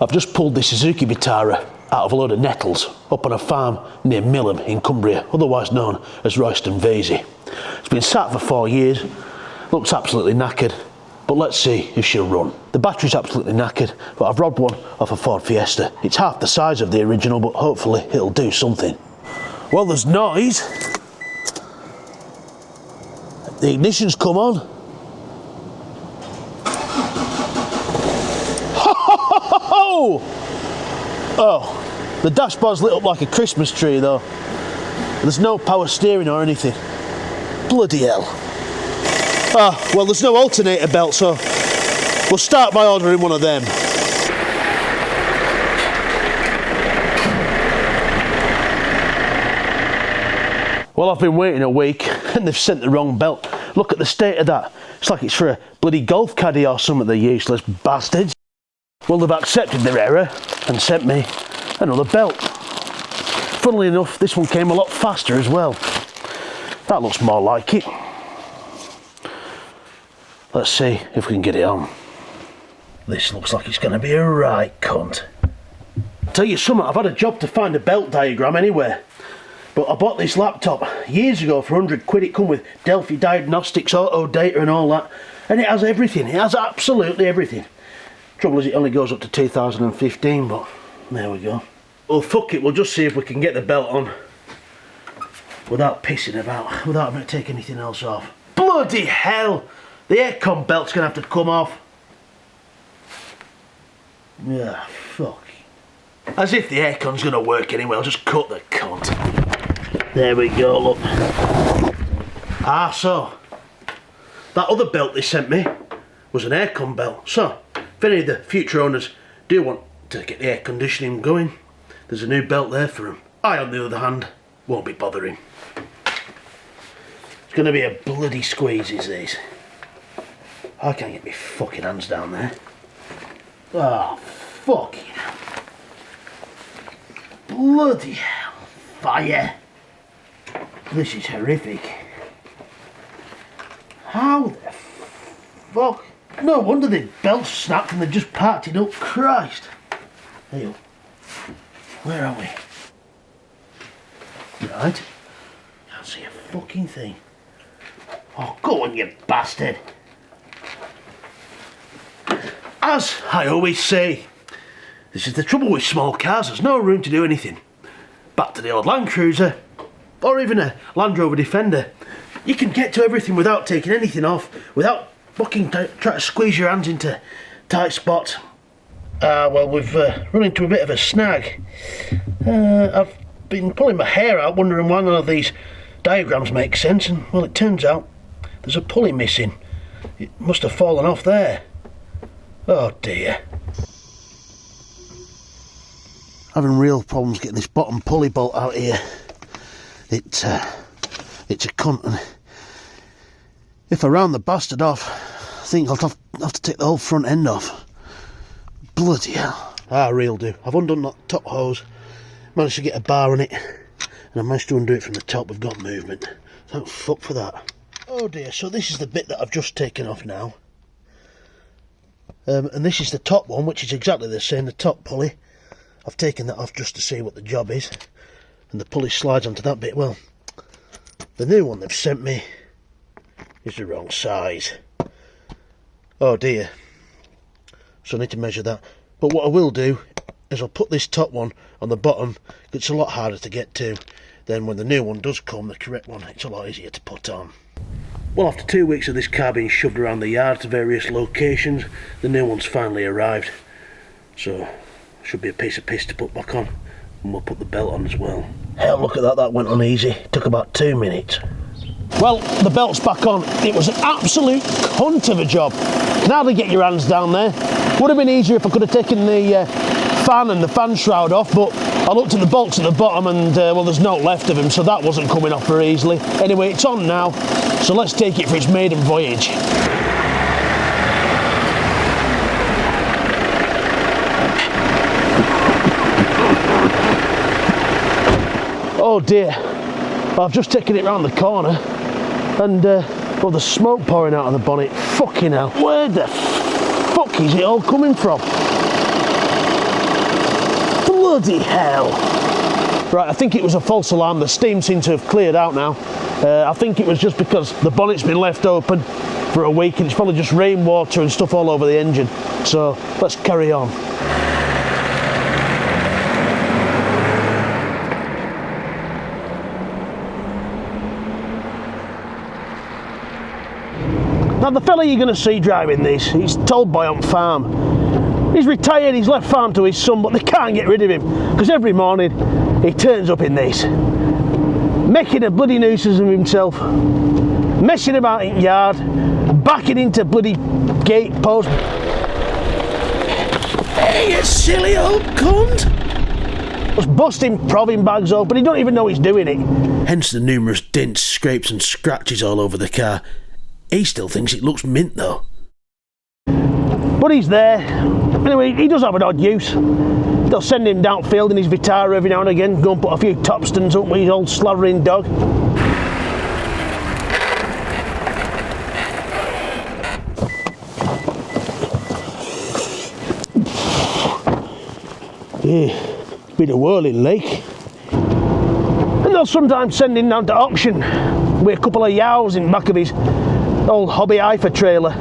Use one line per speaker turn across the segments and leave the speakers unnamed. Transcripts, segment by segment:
I've just pulled the Suzuki Vitara out of a load of nettles up on a farm near Millham in Cumbria, otherwise known as Royston Vasey. It's been sat for 4 years, looks absolutely knackered, but let's see if she'll run. The battery's absolutely knackered, but I've robbed one off a Ford Fiesta. It's half the size of the original, but hopefully it'll do something. Well, there's noise. The ignition's come on. Oh, the dashboard's lit up like a Christmas tree though. There's no power steering or anything. Bloody hell. Ah, well, there's no alternator belt, so we'll start by ordering one of them. Well, I've been waiting a week and they've sent the wrong belt. Look at the state of that. It's like it's for a bloody golf caddy or something, the useless bastards. Well, they've accepted their error and sent me another belt. Funnily enough, this one came a lot faster as well. That looks more like it. Let's see if we can get it on. This looks like it's going to be a right cunt. I'll tell you something, I've had a job to find a belt diagram anywhere. But I bought this laptop years ago for 100 quid. It come with Delphi Diagnostics, auto data and all that. And it has everything. It has absolutely everything. Trouble is it only goes up to 2015, but there we go. Well, fuck it, we'll just see if we can get the belt on without pissing about, without having to take anything else off. Bloody hell! The aircon belt's gonna have to come off. Yeah, fuck. As if the aircon's gonna work anyway, I'll just cut the cunt. There we go, look. Ah, so, that other belt they sent me was an aircon belt. So, if any of the future owners do want to get the air conditioning going, there's a new belt there for them. I, on the other hand, won't be bothering. It's going to be a bloody squeeze, is this. I can't get my fucking hands down there. Oh, fucking hell. Bloody hell. Fire. This is horrific. How the fuck? No wonder the belt's snapped and they've just parked it up. Christ. Hey, where are we? Right. Can't see a fucking thing. Oh, go on, you bastard. As I always say, this is the trouble with small cars. There's no room to do anything. Back to the old Land Cruiser, or even a Land Rover Defender. You can get to everything without taking anything off, without fucking try to squeeze your hands into tight spots. Well, we've run into a bit of a snag. I've been pulling my hair out wondering why none of these diagrams make sense, and well, it turns out there's a pulley missing. It must have fallen off there. Oh dear. Having real problems getting this bottom pulley bolt out here. It's a cunt, and if I round the bastard off, I think I'll have to take the whole front end off. Bloody hell. Ah, real do. I've undone that top hose, managed to get a bar on it, and I managed to undo it from the top. We've got movement. Thank fuck for that. Oh dear, so this is the bit that I've just taken off now. And this is the top one, which is exactly the same, the top pulley. I've taken that off just to see what the job is. And the pulley slides onto that bit. Well, the new one they've sent me is the wrong size. Oh dear. So I need to measure that. But what I will do is I'll put this top one on the bottom. It's a lot harder to get to. Then when the new one does come, the correct one, it's a lot easier to put on. Well, after 2 weeks of this car being shoved around the yard to various locations, the new one's finally arrived. So, should be a piece of piss to put back on. And we'll put the belt on as well. Hell, look at that, that went on easy. It took about 2 minutes. Well, the belt's back on. It was an absolute cunt of a job. You can hardly get your hands down there. Would have been easier if I could have taken the fan and the fan shroud off, but I looked at the bolts at the bottom and, well, there's no left of them, so that wasn't coming off very easily. Anyway, it's on now, so let's take it for its maiden voyage. Oh dear, I've just taken it round the corner and, well, there's smoke pouring out of the bonnet. Fucking hell, where the fuck is it all coming from? Bloody hell! Right, I think it was a false alarm. The steam seems to have cleared out now. I think it was just because the bonnet's been left open for a week and it's probably just rainwater and stuff all over the engine. So let's carry on. Now the fella you're going to see driving this, he's told boy on farm. He's retired, he's left farm to his son, but they can't get rid of him because every morning he turns up in this, making a bloody nuisance of himself, messing about in yard, backing into bloody gate post. Hey, you silly old cunt! Was busting proving bags open, he don't even know he's doing it. Hence the numerous dents, scrapes and scratches all over the car. He still thinks it looks mint though. But he's there. Anyway, he does have an odd use. They'll send him downfield in his Vitara every now and again, go and put a few topstons up with his old slavering dog. Yeah, it's been a whirling lake. And they'll sometimes send him down to auction with a couple of yows in the back of his old hobby Eifer trailer,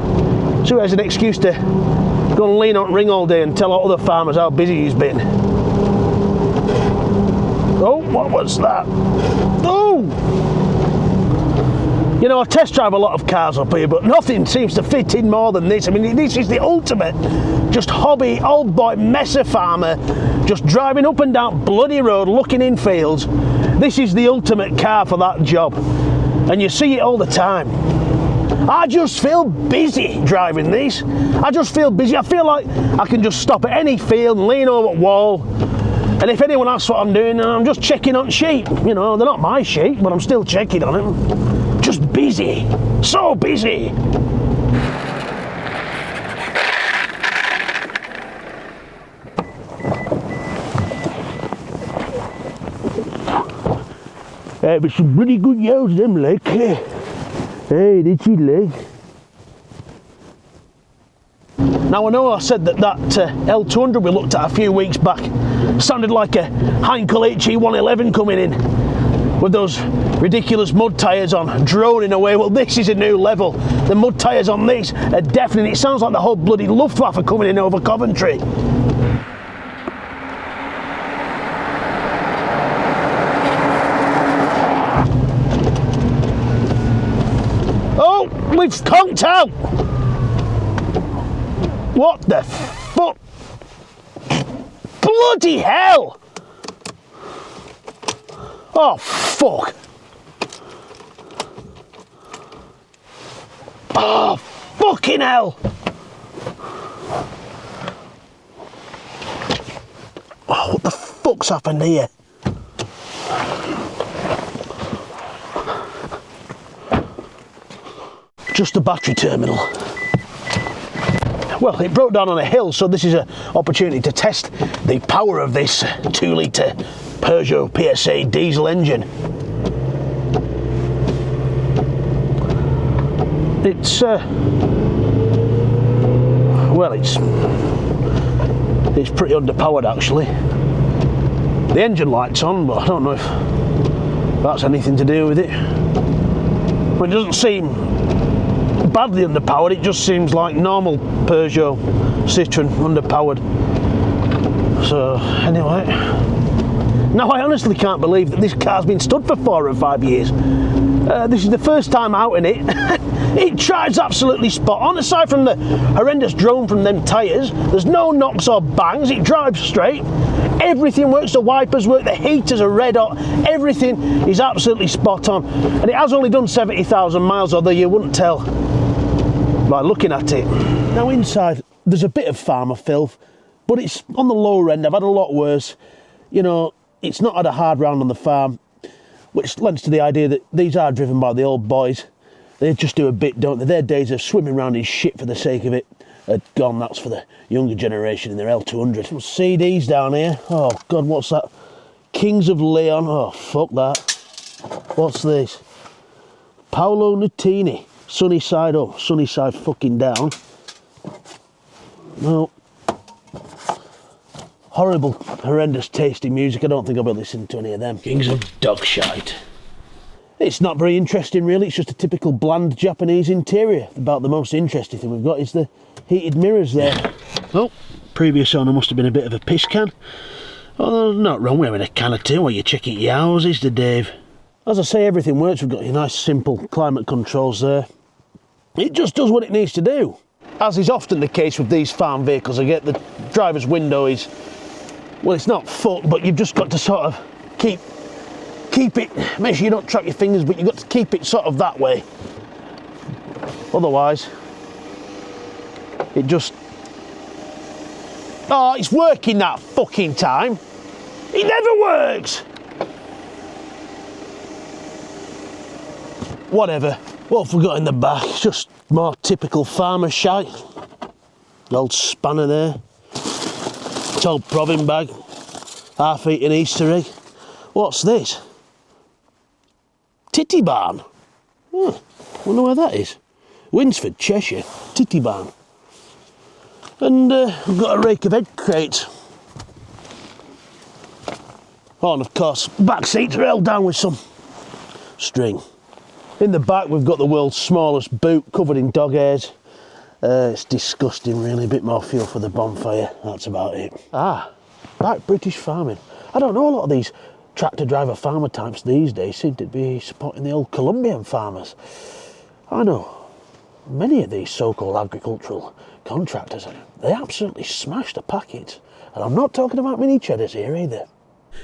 so he has an excuse to go and lean on ring all day and tell other farmers how busy he's been. Oh, what was that? Oh! You know, I test drive a lot of cars up here, but nothing seems to fit in more than this. I mean, this is the ultimate just hobby old boy messer farmer, just driving up and down bloody road, looking in fields. This is the ultimate car for that job, and you see it all the time. I just feel busy driving these. I just feel busy. I feel like I can just stop at any field and lean over a wall. And if anyone asks what I'm doing, I'm just checking on sheep. You know, they're not my sheep, but I'm still checking on them. Just busy. So busy. But some bloody good yells, them, like. Hey, did she leg? Now I know I said that L200 we looked at a few weeks back sounded like a Heinkel HE111 coming in with those ridiculous mud tyres on, droning away. Well, this is a new level. The mud tyres on this are deafening. It sounds like the whole bloody Luftwaffe coming in over Coventry. We've conked out! What the fuck? Bloody hell! Oh fuck! Oh fucking hell! Oh, what the fuck's happened here? Just a battery terminal. Well, it broke down on a hill, so this is an opportunity to test the power of this 2-litre Peugeot PSA diesel engine. It's well, it's pretty underpowered actually. The engine light's on, but I don't know if that's anything to do with it. Well, it doesn't seem badly underpowered, it just seems like normal Peugeot Citroen underpowered. So anyway, now I honestly can't believe that this car's been stood for 4 or 5 years. This is the first time out in it. It drives absolutely spot on. Aside from the horrendous drone from them tyres, there's no knocks or bangs. It drives straight. Everything works. The wipers work. The heaters are red hot. Everything is absolutely spot on. And it has only done 70,000 miles, although you wouldn't tell by looking at it. Now inside, there's a bit of farmer filth, but it's on the lower end. I've had a lot worse. You know, it's not had a hard round on the farm, which lends to the idea that these are driven by the old boys. They just do a bit, don't they? Their days of swimming around in shit for the sake of it are gone. That's for the younger generation in their L200. Some CDs down here. Oh God, what's that? Kings of Leon. Oh, fuck that. What's this? Paolo Nutini. Sunny side up, sunny side fucking down. No. horrible, horrendous tasting music. I don't think I'll be listening to any of them. Kings of dog shite. It's not very interesting really, it's just a typical bland Japanese interior. About the most interesting thing we've got is the heated mirrors there. Oh, previous owner must have been a bit of a piss can. Oh, not wrong with having a can or two while you're checking your houses, to Dave. As I say, everything works. We've got your nice simple climate controls there. It just does what it needs to do. As is often the case with these farm vehicles, I get the driver's window is, well, it's not fucked, but you've just got to sort of keep it, make sure you don't trap your fingers, but you've got to keep it sort of that way. Otherwise, it just... Oh, it's working that fucking time. It never works. Whatever. What have we got in the back? It's just more typical farmer shite. The old spanner there. It's old probbing bag. Half-eaten Easter egg. What's this? Titty barn. Oh, wonder where that is. Winsford, Cheshire. Titty barn. And we've got a rake of egg crates. Oh, and of course, back seats are held down with some string. In the back, we've got the world's smallest boot covered in dog hairs. It's disgusting, really. A bit more fuel for the bonfire. That's about it. Ah, right, British farming. I don't know, a lot of these tractor driver farmer types these days seem to be supporting the old Colombian farmers. I know many of these so-called agricultural contractors, they absolutely smash the packets. And I'm not talking about mini cheddars here either.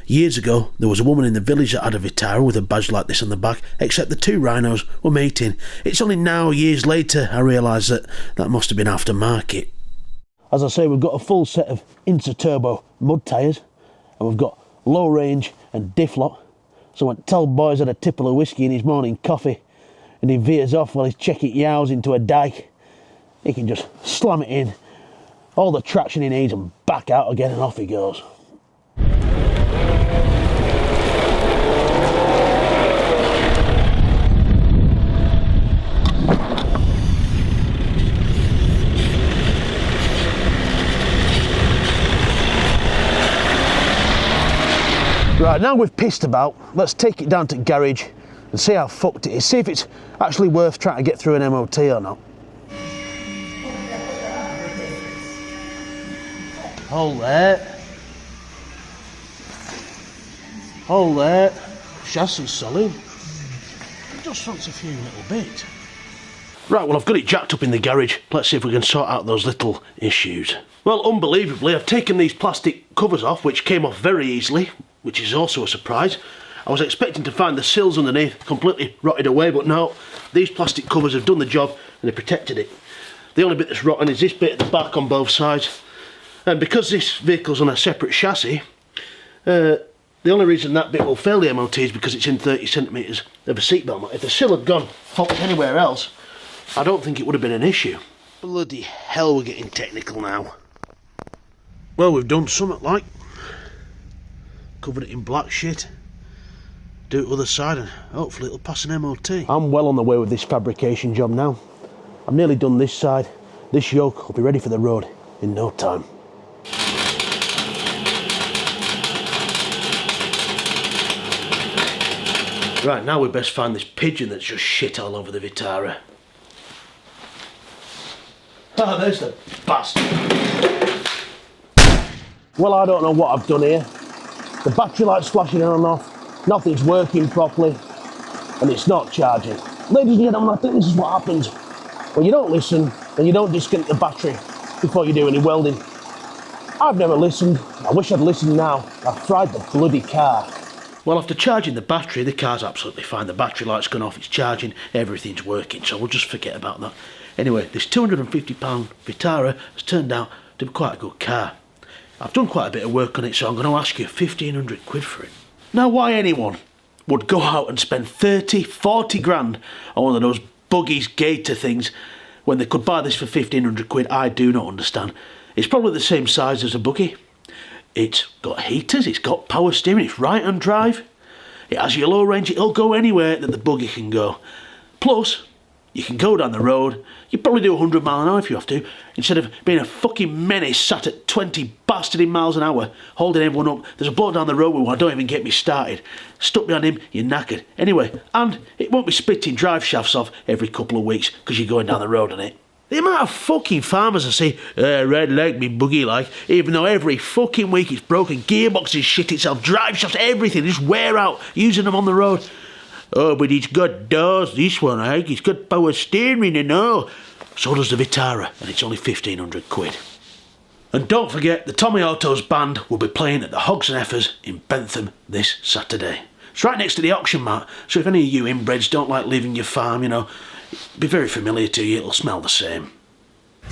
Years ago, there was a woman in the village that had a Vitara with a badge like this on the back, except the two rhinos were mating. It's only now, years later, I realise that that must have been aftermarket. As I say, we've got a full set of Interturbo mud tyres, and we've got low range and diff lock. So when tell boy's had a tipple of whiskey in his morning coffee, and he veers off while he's checking yows into a dike, he can just slam it in, all the traction he needs, and back out again, and off he goes. Right, now we've pissed about, let's take it down to the garage and see how fucked it is. See if it's actually worth trying to get through an MOT or not. Hold there. Hold there. Chassis solid. It just wants a few little bits. Right, well, I've got it jacked up in the garage. Let's see if we can sort out those little issues. Well, unbelievably, I've taken these plastic covers off, which came off very easily, which is also a surprise. I was expecting to find the sills underneath completely rotted away, but no, these plastic covers have done the job and they protected it. The only bit that's rotten is this bit at the back on both sides. And because this vehicle's on a separate chassis, the only reason that bit will fail the MOT is because it's in 30 centimetres of a seatbelt. If the sill had gone hopped anywhere else, I don't think it would have been an issue. Bloody hell, we're getting technical now. Well, we've done something like covered it in black shit, do it other side, and hopefully it'll pass an MOT. I'm well on the way with this fabrication job now. I've nearly done this side. This yoke will be ready for the road in no time. Right, now we best find this pigeon that's just shit all over the Vitara. Ah, there's the bastard. Well, I don't know what I've done here. The battery light's flashing on and off, nothing's working properly, and it's not charging. Ladies and gentlemen, I think this is what happens when you don't listen and you don't disconnect the battery before you do any welding. I've never listened. I wish I'd listened now. I've fried the bloody car. Well, after charging the battery, the car's absolutely fine. The battery light's gone off, it's charging, everything's working, so we'll just forget about that. Anyway, this £250 Vitara has turned out to be quite a good car. I've done quite a bit of work on it, so I'm going to ask you 1,500 quid for it. Now, why anyone would go out and spend 30, 40 grand on one of those buggies, gator things, when they could buy this for 1,500 quid, I do not understand. It's probably the same size as a buggy. It's got heaters, it's got power steering, it's right-hand drive. It has your low range, it'll go anywhere that the buggy can go. Plus,
You can go down the road, you probably do 100 miles an hour if you have to, instead of being a fucking menace sat at 20 bastarding miles an hour, holding everyone up. There's a bloke down the road with one, don't even get me started. Stuck behind him, you're knackered. Anyway, and it won't be splitting drive shafts off every couple of weeks because you're going down the road on it. The amount of fucking farmers I see, red leg me buggy like, even though every fucking week it's broken, gearboxes shit itself, drive shafts, everything, just wear out, using them on the road. Oh, but it's got doors, this one, I think. It's got power steering and all. So does the Vitara, and it's only 1,500 quid. And don't forget, the Tommy Autos band will be playing at the Hogs and Effers in Bentham this Saturday. It's right next to the auction mart, so if any of you inbreds don't like leaving your farm, you know, be very familiar to you, it'll smell the same.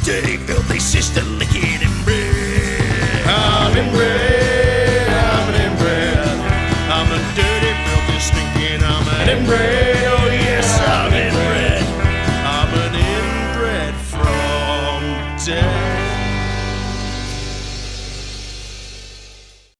Dirty, filthy sister, licking inbred. I'm inbred, I'm an inbred. I'm a dirty, filthy, stinking, I'm an inbred.